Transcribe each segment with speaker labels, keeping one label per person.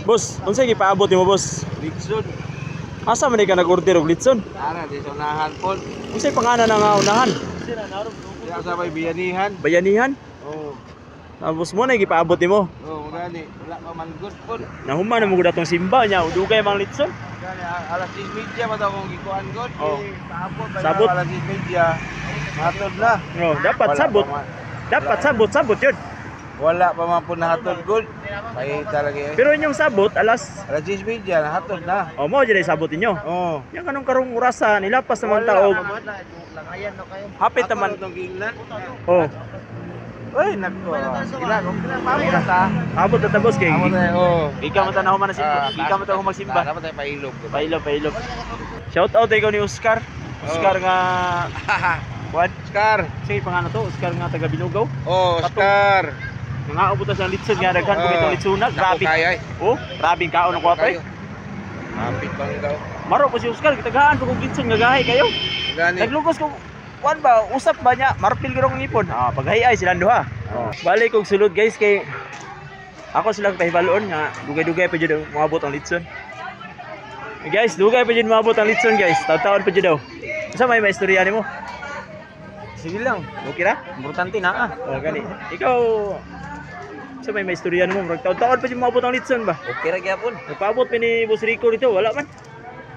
Speaker 1: Boss, unsay gipaabot nimo, boss?
Speaker 2: Litson.
Speaker 1: Asa man ka nag-order og litson?
Speaker 2: Ana di sa unahan po.
Speaker 1: Unsay pangalan nga unahan?
Speaker 2: Diya sa may Bayanihan.
Speaker 1: Bayanihan?
Speaker 2: Oo.
Speaker 1: Tapos mo na gipaabot nimo.
Speaker 2: Oo, gani. Wala pa man good po.
Speaker 1: Nahuman na mo gud atong simba nya, dugay mang litson.
Speaker 2: Gani alas 10:30 pa daw kung gikuan good.
Speaker 1: Oo.
Speaker 2: Paabot ba
Speaker 1: Sabot.
Speaker 2: alas 10:30. Matod na.
Speaker 1: Oh, dapat
Speaker 2: Wala
Speaker 1: sabot.
Speaker 2: pa man.
Speaker 1: Dapat sabot yun.
Speaker 2: Wala pa man po nahatod good. Kay talaga eh.
Speaker 1: Pero inyong sabot alas
Speaker 2: Alas 10:30 nahatod na.
Speaker 1: oh mo jud sabot ninyo.
Speaker 2: Oo.
Speaker 1: Yang kanong karong orasan nilapas naman taog.
Speaker 2: Langayan na kayo.
Speaker 1: Hapit naman.
Speaker 2: Tong gilan.
Speaker 1: Oh,
Speaker 2: Oy, nagko. Gilan, pamira ta.
Speaker 1: abot na tapos kay.
Speaker 2: Amo na oh.
Speaker 1: Ikaw man tanaw man na simba. Ikaw man tawo magsimba.
Speaker 2: Dapat tayo pailog.
Speaker 1: Pailog. Shout out ikaw ni Oscar. Oscar nga what?
Speaker 2: Oscar.
Speaker 1: Say pangalan to, Oscar nga taga Binugaw.
Speaker 2: Oh, Oscar.
Speaker 1: Nga ubot sa litson nga daghan ko itong litsuna. Grabe. Oh, grabing kaon ang kwato eh.
Speaker 2: Hapit bang daw.
Speaker 1: Maro po si Oscar, kitagahan ko kung litson nga gahay kayo.
Speaker 2: Gani.
Speaker 1: Naglugos ko kuan ba, usap ba niya? Marpil girong ngipon. Ah, paghayay silang duha. Oh. Balik kog sulod guys kay ako silang pahibaloon nga dugay-dugay pa jud moabot ang litson. Guys, dugay pa jud moabot ang litson guys. Taon-taon pa jud daw. Sa may istorya nimo?
Speaker 2: Sige lang.
Speaker 1: Okay ra?
Speaker 2: Importante na ah.
Speaker 1: Oh, gani. Ikaw sa may istorya nimo, murag taon-taon pa jud moabot ang litson ba?
Speaker 2: Okay ra gyapon.
Speaker 1: Nagpaabot pa ni Boss Rico dito, wala man.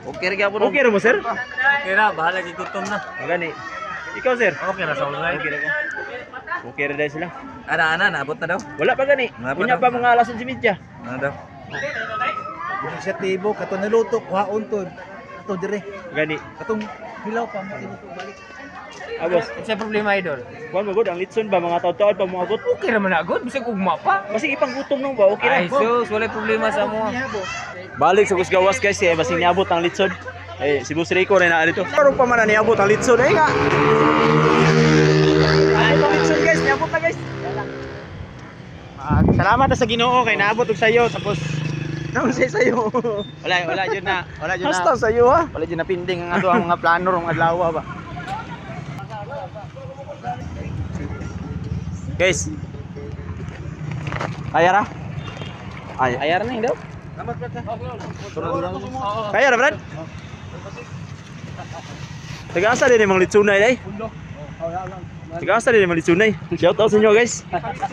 Speaker 2: Okay ra gyapon.
Speaker 1: Okay ra mo sir?
Speaker 2: Okay ra, bahala gigutom na.
Speaker 1: Oh, gani. Ikaw sir?
Speaker 2: Okay ra sa ulay.
Speaker 1: Okay ra ka? Okay ra dahil sila.
Speaker 2: Ana naabot na daw.
Speaker 1: Wala pa gani.
Speaker 2: Wala pa
Speaker 1: Kunya
Speaker 2: daw.
Speaker 1: pa mga alas 11:30.
Speaker 2: Ano daw? Inisyatibo kato naluto kuhaon to. Ato dire.
Speaker 1: Gani.
Speaker 2: Katong hilaw pa matiluto balik.
Speaker 1: Abos.
Speaker 2: Sa problema idol.
Speaker 1: Kuan magod ang litson ba mga taon-taon pa moabot?
Speaker 2: Okay ra man agad, bisag ugma pa.
Speaker 1: Basig ipang gutom nung ba? Okay ra.
Speaker 2: Ay sus, wala problema sa mo.
Speaker 1: Balik sa Kusgawas guys, eh basig niabot ang litson. Eh si Boss Rico rin na dito. Karon pa man na niabot ang litson eh nga. Ay, ang litson guys, niabot na guys. Salamat na sa Ginoo kay naabot og sayo tapos nang say sayo.
Speaker 2: Wala jud na. Wala jud na.
Speaker 1: Hasta sayo ha.
Speaker 2: Wala jud na pinding ang ato ang mga plano rong adlaw ba.
Speaker 1: Guys. Kaya ra? Ay,
Speaker 2: Ayar na daw.
Speaker 1: kaya ra brad? Taga-asa din mga litsunay day. Taga-asa din mga litsunay. Shout out sa inyo guys.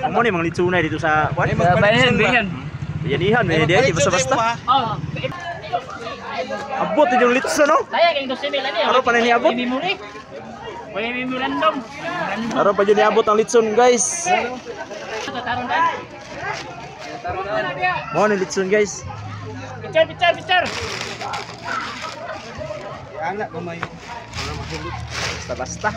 Speaker 1: Amo ni mga litsunay dito sa kuan.
Speaker 2: Bayan.
Speaker 1: Yanihan may di basta-basta. Abot yung litson no?
Speaker 3: Saya kayong 12 lang
Speaker 1: Ano pa na niabot?
Speaker 3: Memory. May memorandum.
Speaker 1: Ano pa dyan niabot ang litson guys?
Speaker 3: Tataron na.
Speaker 1: Mo ni litson guys.
Speaker 3: Picture.
Speaker 2: Anak gamay.
Speaker 1: Basta-basta.